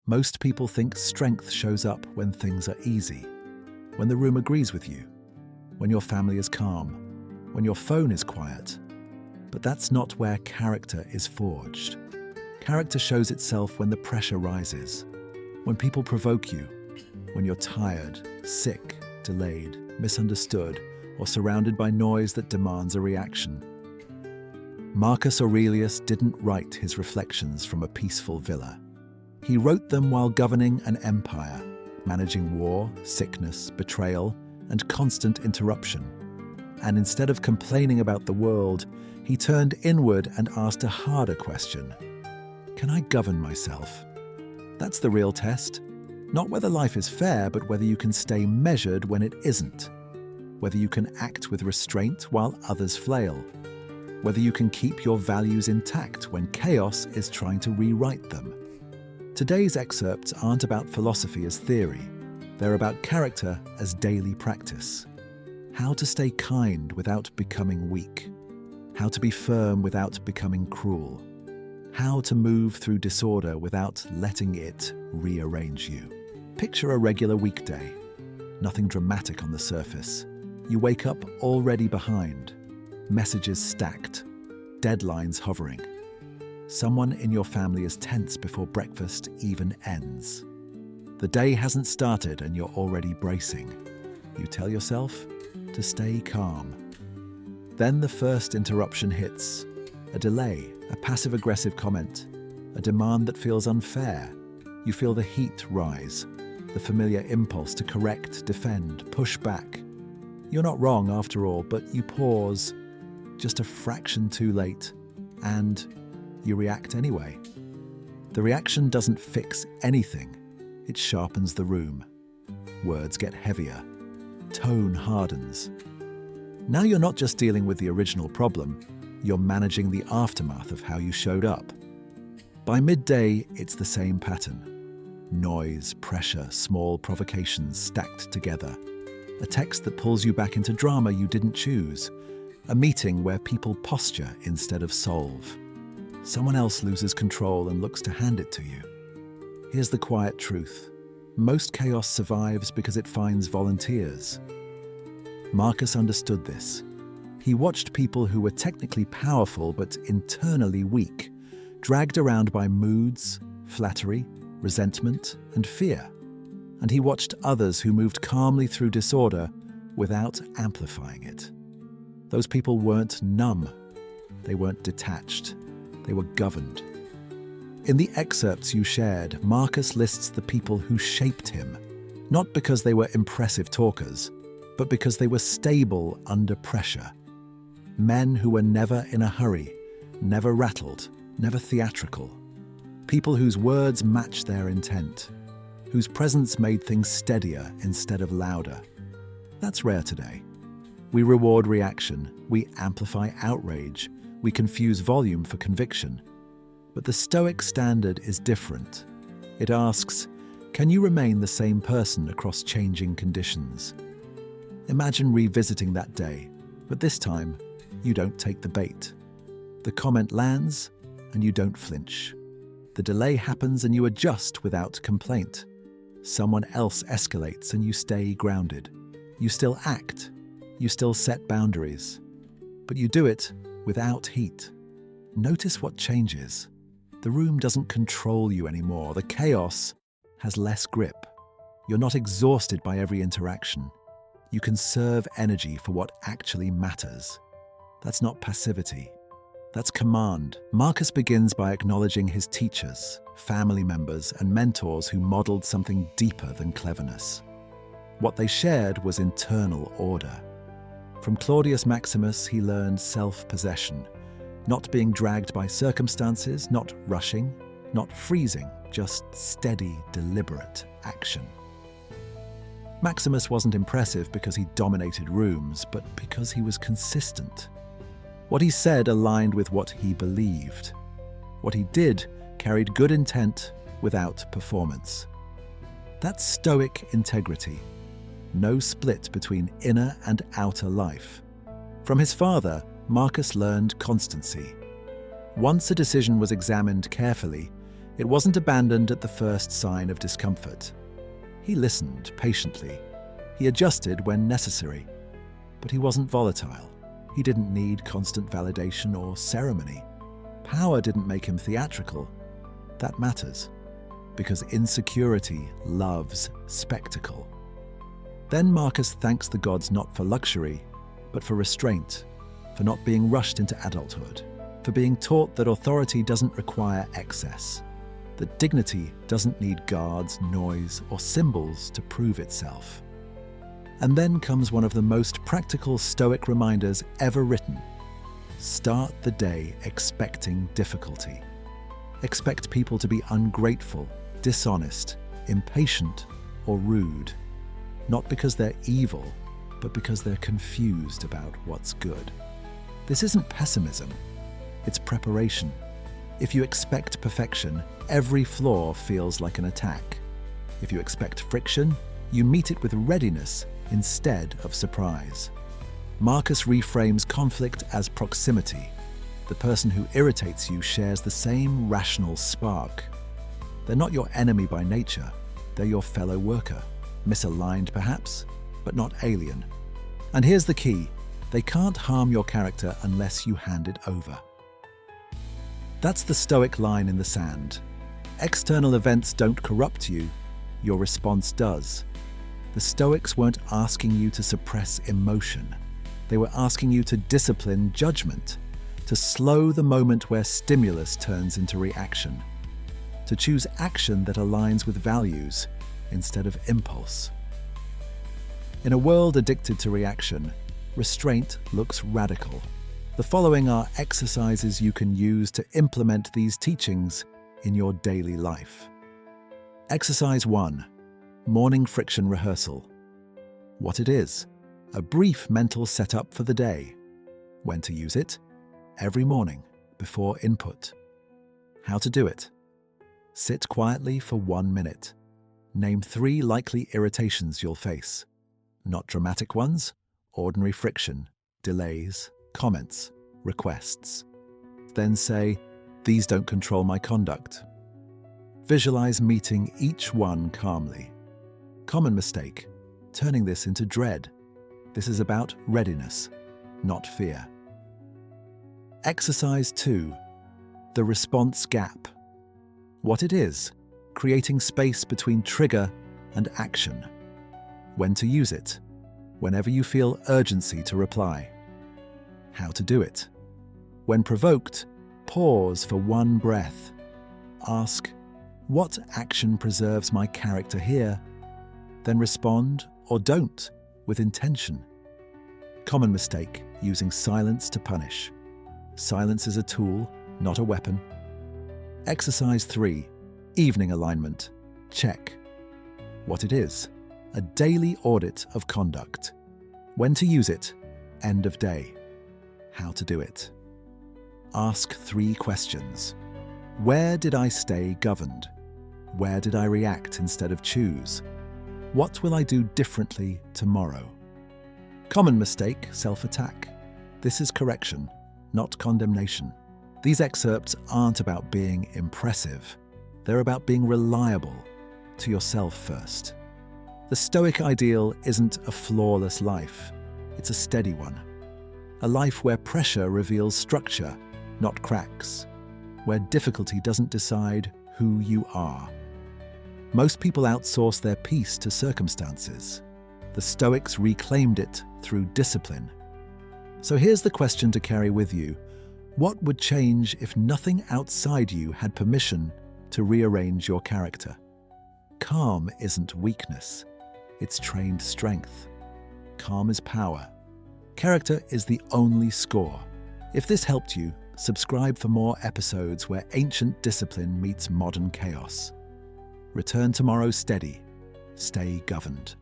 Most people think strength shows up when things are easy, when the room agrees with you, when your family is calm, when your phone is quiet. But that's not where character is forged. Character shows itself when the pressure rises, when people provoke you, when you're tired, sick, delayed, misunderstood, or surrounded by noise that demands a reaction. Marcus Aurelius didn't write his reflections from a peaceful villa. He wrote them while governing an empire, managing war, sickness, betrayal, and constant interruption. And instead of complaining about the world, he turned inward and asked a harder question. Can I govern myself? That's the real test. Not whether life is fair, but whether you can stay measured when it isn't. Whether you can act with restraint while others flail. Whether you can keep your values intact when chaos is trying to rewrite them. Today's excerpts aren't about philosophy as theory. They're about character as daily practice. How to stay kind without becoming weak. How to be firm without becoming cruel. How to move through disorder without letting it rearrange you. Picture a regular weekday. Nothing dramatic on the surface. You wake up already behind. Messages stacked. Deadlines hovering. Someone in your family is tense before breakfast even ends. The day hasn't started and you're already bracing. You tell yourself to stay calm. Then the first interruption hits. A delay, a passive-aggressive comment, a demand that feels unfair. You feel the heat rise, the familiar impulse to correct, defend, push back. You're not wrong after all, but you pause, just a fraction too late, and you react anyway. The reaction doesn't fix anything. It sharpens the room. Words get heavier. Tone hardens. Now you're not just dealing with the original problem, you're managing the aftermath of how you showed up. By midday, it's the same pattern. Noise, pressure, small provocations stacked together. A text that pulls you back into drama you didn't choose. A meeting where people posture instead of solve. Someone else loses control and looks to hand it to you. Here's the quiet truth. Most chaos survives because it finds volunteers. Marcus understood this. He watched people who were technically powerful but internally weak, dragged around by moods, flattery, resentment, and fear. And he watched others who moved calmly through disorder without amplifying it. Those people weren't numb. They weren't detached. They were governed. In the excerpts you shared, Marcus lists the people who shaped him, not because they were impressive talkers, but because they were stable under pressure. Men who were never in a hurry, never rattled, never theatrical. People whose words matched their intent, whose presence made things steadier instead of louder. That's rare today. We reward reaction, we amplify outrage, we confuse volume for conviction. But the Stoic standard is different. It asks, can you remain the same person across changing conditions? Imagine revisiting that day, but this time, you don't take the bait. The comment lands, and you don't flinch. The delay happens and you adjust without complaint. Someone else escalates and you stay grounded. You still act. You still set boundaries. But you do it without heat. Notice what changes. The room doesn't control you anymore. The chaos has less grip. You're not exhausted by every interaction. You conserve energy for what actually matters. That's not passivity. That's command. Marcus begins by acknowledging his teachers, family members, and mentors who modeled something deeper than cleverness. What they shared was internal order. From Claudius Maximus, he learned self-possession, not being dragged by circumstances, not rushing, not freezing, just steady, deliberate action. Maximus wasn't impressive because he dominated rooms, but because he was consistent. What he said aligned with what he believed. What he did carried good intent without performance. That's Stoic integrity. No split between inner and outer life. From his father, Marcus learned constancy. Once a decision was examined carefully, It wasn't abandoned at the first sign of discomfort. He listened patiently. He adjusted when necessary. But he wasn't volatile. He didn't need constant validation or ceremony. Power didn't make him theatrical. That matters, because insecurity loves spectacle. Then Marcus thanks the gods not for luxury, but for restraint, for not being rushed into adulthood, for being taught that authority doesn't require excess, that dignity doesn't need guards, noise, or symbols to prove itself. And then comes one of the most practical Stoic reminders ever written. Start the day expecting difficulty. Expect people to be ungrateful, dishonest, impatient, or rude. Not because they're evil, but because they're confused about what's good. This isn't pessimism, it's preparation. If you expect perfection, every flaw feels like an attack. If you expect friction, you meet it with readiness instead of surprise. Marcus reframes conflict as proximity. The person who irritates you shares the same rational spark. They're not your enemy by nature, they're your fellow worker. Misaligned perhaps, but not alien. And here's the key: they can't harm your character unless you hand it over. That's the Stoic line in the sand. External events don't corrupt you, your response does. The Stoics weren't asking you to suppress emotion. They were asking you to discipline judgment, to slow the moment where stimulus turns into reaction, to choose action that aligns with values instead of impulse. In a world addicted to reaction, restraint looks radical. The following are exercises you can use to implement these teachings in your daily life. Exercise 1. Morning friction rehearsal. What it is: a brief mental setup for the day. When to use it: every morning before input. How to do it: sit quietly for 1 minute. Name 3 likely irritations you'll face. Not dramatic ones, ordinary friction, delays, comments, requests. Then say, these don't control my conduct. Visualize meeting each one calmly. Common mistake: turning this into dread. This is about readiness, not fear. Exercise 2. The response gap. What it is: creating space between trigger and action. When to use it: whenever you feel urgency to reply. How to do it: when provoked, pause for 1 breath. Ask, what action preserves my character here? Then respond, or don't, with intention. Common mistake: using silence to punish. Silence is a tool, not a weapon. Exercise 3. Evening alignment. Check. What it is: a daily audit of conduct. When to use it: end of day. How to do it: ask 3 questions. Where did I stay governed? Where did I react instead of choose? What will I do differently tomorrow? Common mistake: self-attack. This is correction, not condemnation. These excerpts aren't about being impressive. They're about being reliable to yourself first. The Stoic ideal isn't a flawless life. It's a steady one. A life where pressure reveals structure, not cracks. Where difficulty doesn't decide who you are. Most people outsource their peace to circumstances. The Stoics reclaimed it through discipline. So here's the question to carry with you. What would change if nothing outside you had permission to rearrange your character? Calm isn't weakness. It's trained strength. Calm is power. Character is the only score. If this helped you, subscribe for more episodes where ancient discipline meets modern chaos. Return tomorrow steady. Stay governed.